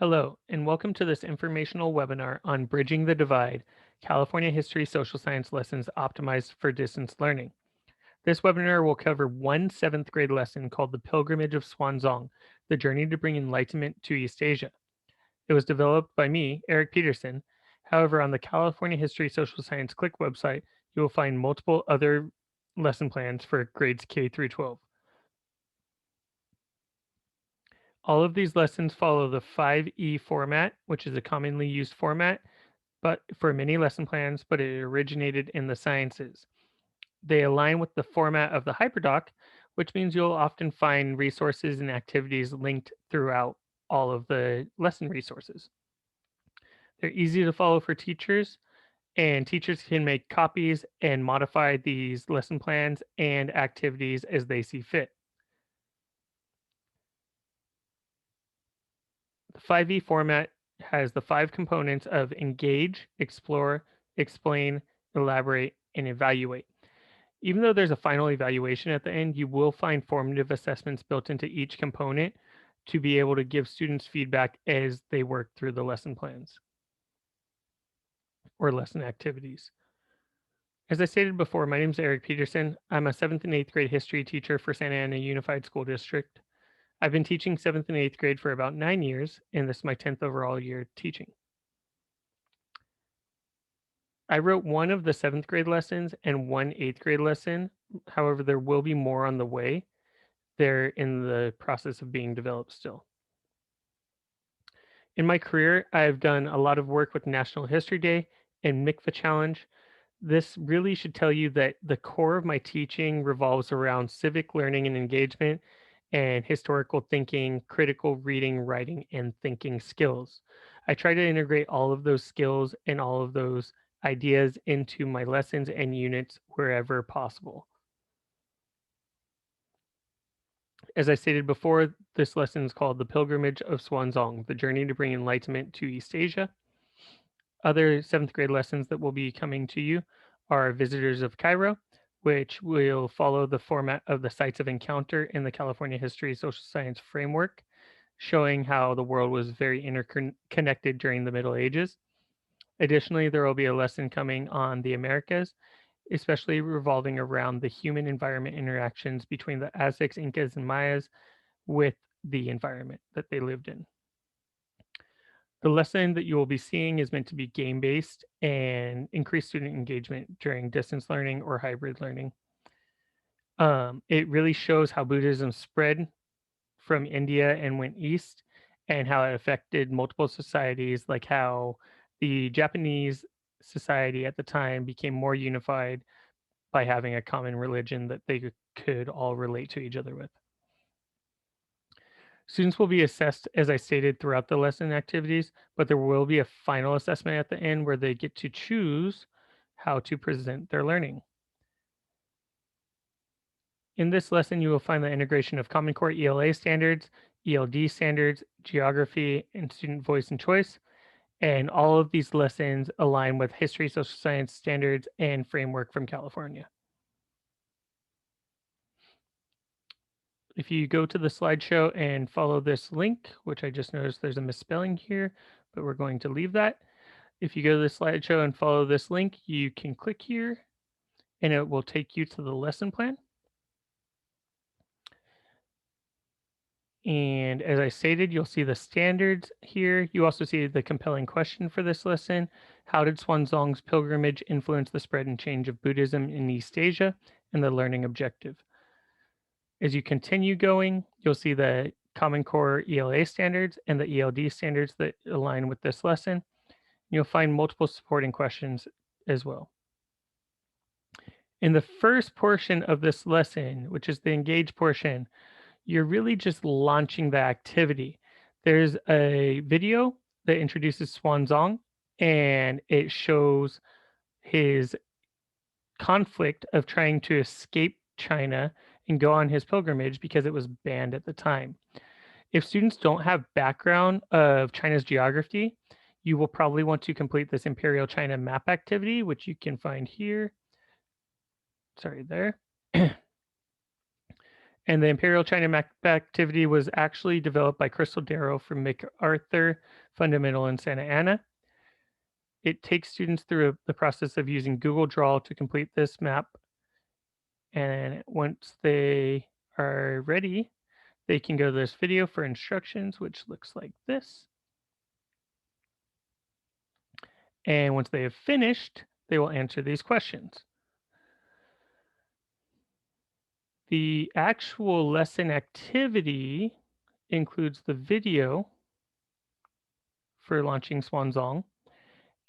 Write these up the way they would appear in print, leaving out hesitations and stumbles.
Hello, and welcome to this informational webinar on Bridging the Divide, California History Social Science Lessons Optimized for Distance Learning. This webinar will cover one 7th grade lesson called The Pilgrimage of Xuanzang, The Journey to Bring Enlightenment to East Asia. It was developed by me, Eric Peterson. However, on the California History Social Science Click website, you will find multiple other lesson plans for grades K through 12. All of these lessons follow the 5E format, which is a commonly used format but for many lesson plans, but it originated in the sciences. They align with the format of the hyperdoc, which means you'll often find resources and activities linked throughout all of the lesson resources. They're easy to follow for teachers, and teachers can make copies and modify these lesson plans and activities as they see fit. The 5E format has the 5 components of engage, explore, explain, elaborate, and evaluate. Even though there's a final evaluation at the end, you will find formative assessments built into each component to be able to give students feedback as they work through the lesson plans or lesson activities. As I stated before, my name is Eric Peterson. I'm a 7th and 8th grade history teacher for Santa Ana Unified School District. I've been teaching 7th and 8th grade for about 9 years, and this is my 10th overall year teaching. I wrote one of the 7th grade lessons and one 8th grade lesson. However, there will be more on the way. They're in the process of being developed still. In my career, I've done a lot of work with National History Day and MICVA Challenge. This really should tell you that the core of my teaching revolves around civic learning and engagement and historical thinking, critical reading, writing, and thinking skills. I try to integrate all of those skills and all of those ideas into my lessons and units wherever possible. As I stated before, this lesson is called The Pilgrimage of Xuanzang, The Journey to Bring Enlightenment to East Asia. Other 7th grade lessons that will be coming to you are Visitors of Cairo, which will follow the format of the Sites of Encounter in the California History Social Science Framework, showing how the world was very interconnected during the Middle Ages. Additionally, there will be a lesson coming on the Americas, especially revolving around the human environment interactions between the Aztecs, Incas, and Mayas with the environment that they lived in. The lesson that you will be seeing is meant to be game-based and increase student engagement during distance learning or hybrid learning. It really shows how Buddhism spread from India and went east and how it affected multiple societies, like how the Japanese society at the time became more unified by having a common religion that they could all relate to each other with. Students will be assessed, as I stated, throughout the lesson activities, but there will be a final assessment at the end where they get to choose how to present their learning. In this lesson, you will find the integration of Common Core ELA standards, ELD standards, geography, and student voice and choice. And all of these lessons align with history, social science standards, and framework from California. If you go to the slideshow and follow this link, which I just noticed there's a misspelling here, but we're going to leave that. If you go to the slideshow and follow this link, you can click here and it will take you to the lesson plan. And as I stated, you'll see the standards here. You also see the compelling question for this lesson. How did Xuanzang's pilgrimage influence the spread and change of Buddhism in East Asia and the learning objective? As you continue going, you'll see the Common Core ELA standards and the ELD standards that align with this lesson. You'll find multiple supporting questions as well. In the first portion of this lesson, which is the engage portion, you're really just launching the activity. There's a video that introduces Xuanzang, and it shows his conflict of trying to escape China and go on his pilgrimage because it was banned at the time. If students don't have background of China's geography, you will probably want to complete this Imperial China map activity, which you can find here. Sorry, there. And the Imperial China Map activity was actually developed by Crystal Darrow from MacArthur Fundamental in Santa Ana. It takes students through the process of using Google Draw to complete this map. And once they are ready, they can go to this video for instructions, which looks like this. And once they have finished, they will answer these questions. The actual lesson activity includes the video for launching Xuanzang,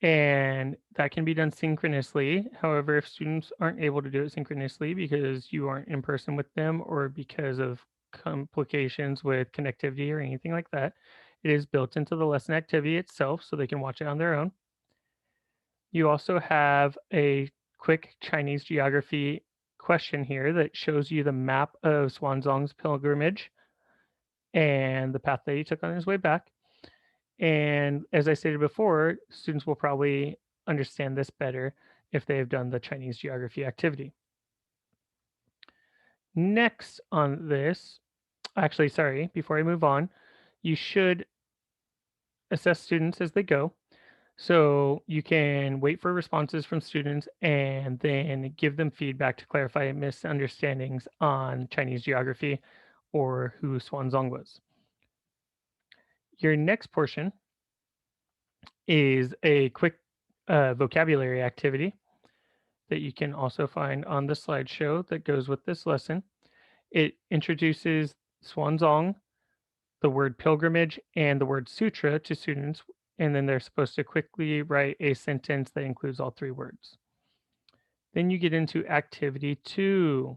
and that can be done synchronously. However, if students aren't able to do it synchronously because you aren't in person with them or because of complications with connectivity or anything like that, it is built into the lesson activity itself so they can watch it on their own. You also have a quick Chinese geography question here that shows you the map of Xuanzang's pilgrimage and the path that he took on his way back. And as I stated before, students will probably understand this better if they have done the Chinese geography activity. Next on this, actually, sorry, before I move on, you should assess students as they go. So you can wait for responses from students and then give them feedback to clarify misunderstandings on Chinese geography or who Xuanzang was. Your next portion is a quick vocabulary activity that you can also find on the slideshow that goes with this lesson. It introduces Xuanzang, the word pilgrimage, and the word sutra to students, and then they're supposed to quickly write a sentence that includes all three words. Then you get into activity 2.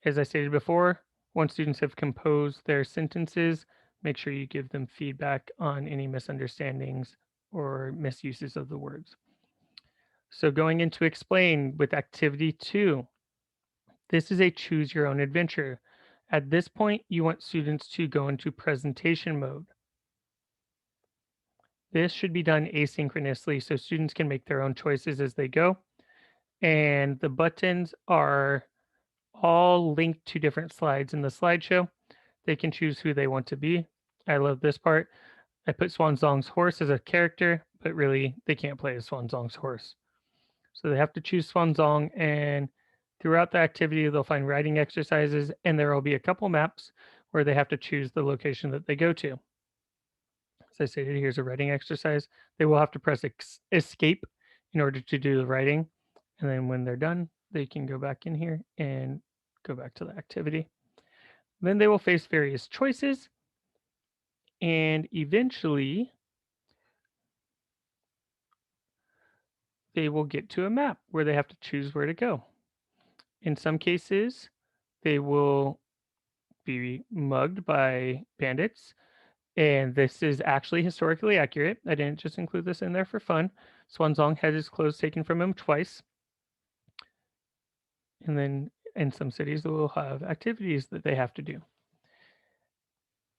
As I stated before, once students have composed their sentences, make sure you give them feedback on any misunderstandings or misuses of the words. So going into explain with activity 2, this is a choose your own adventure. At this point, you want students to go into presentation mode. This should be done asynchronously so students can make their own choices as they go. And the buttons are all linked to different slides in the slideshow. They can choose who they want to be. I love this part. I put Xuanzang's horse as a character, but really they can't play as Xuanzang's horse. So they have to choose Xuanzang, and throughout the activity, they'll find writing exercises, and there will be a couple maps where they have to choose the location that they go to. As I stated, here's a writing exercise. They will have to press escape in order to do the writing. And then when they're done, they can go back in here and go back to the activity. Then they will face various choices, and eventually they will get to a map where they have to choose where to go. In some cases, they will be mugged by bandits, and this is actually historically accurate. I didn't just include this in there for fun. Xuanzang had his clothes taken from him twice. And then in some cities, they will have activities that they have to do.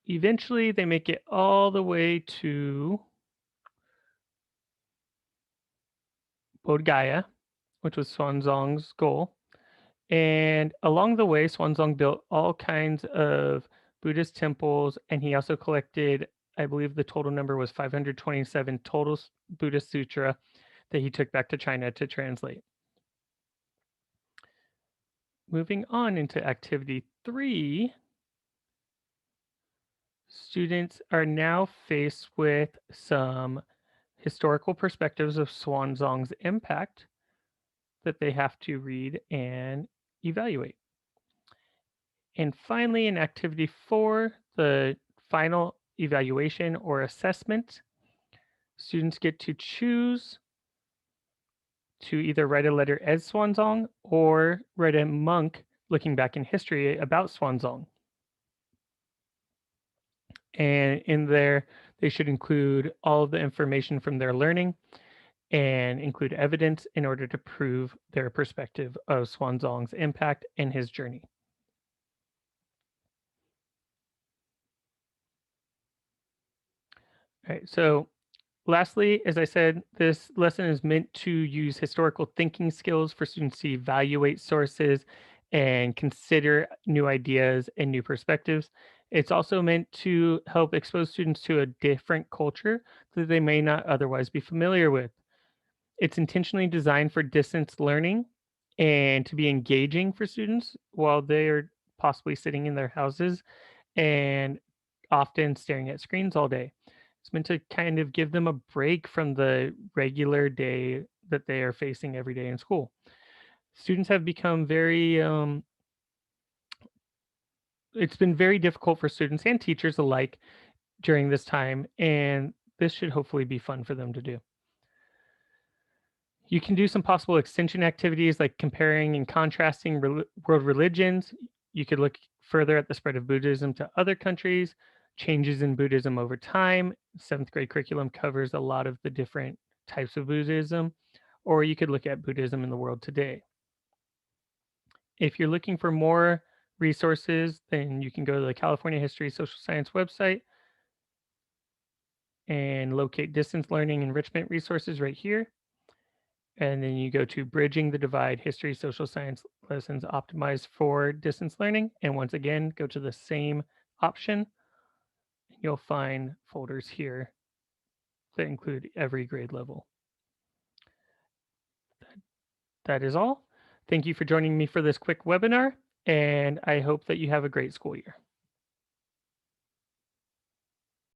Eventually, they make it all the way to Bodh Gaya, which was Xuanzang's goal. And along the way, Xuanzang built all kinds of Buddhist temples, and he also collected, I believe the total number was 527 total Buddhist sutra that he took back to China to translate. Moving on into activity 3, students are now faced with some historical perspectives of Xuanzang's impact that they have to read and evaluate. And finally, in activity 4, the final evaluation or assessment, students get to choose to either write a letter as Xuanzang or write a monk looking back in history about Xuanzang. And in there, they should include all of the information from their learning and include evidence in order to prove their perspective of Xuanzang's impact and his journey. All right, so Lastly, as I said, this lesson is meant to use historical thinking skills for students to evaluate sources and consider new ideas and new perspectives. It's also meant to help expose students to a different culture that they may not otherwise be familiar with. It's intentionally designed for distance learning and to be engaging for students while they are possibly sitting in their houses and often staring at screens all day. It's meant to kind of give them a break from the regular day that they are facing every day in school. Students have become it's been very difficult for students and teachers alike during this time, and this should hopefully be fun for them to do. You can do some possible extension activities like comparing and contrasting world religions. You could look further at the spread of Buddhism to other countries, changes in Buddhism over time. Seventh grade curriculum covers a lot of the different types of Buddhism, or you could look at Buddhism in the world today. If you're looking for more resources, then you can go to the California History Social Science website and locate distance learning enrichment resources right here. And then you go to Bridging the Divide History Social Science Lessons Optimized for Distance Learning. And once again, go to the same option. You'll find folders here that include every grade level. That is all. Thank you for joining me for this quick webinar, and I hope that you have a great school year.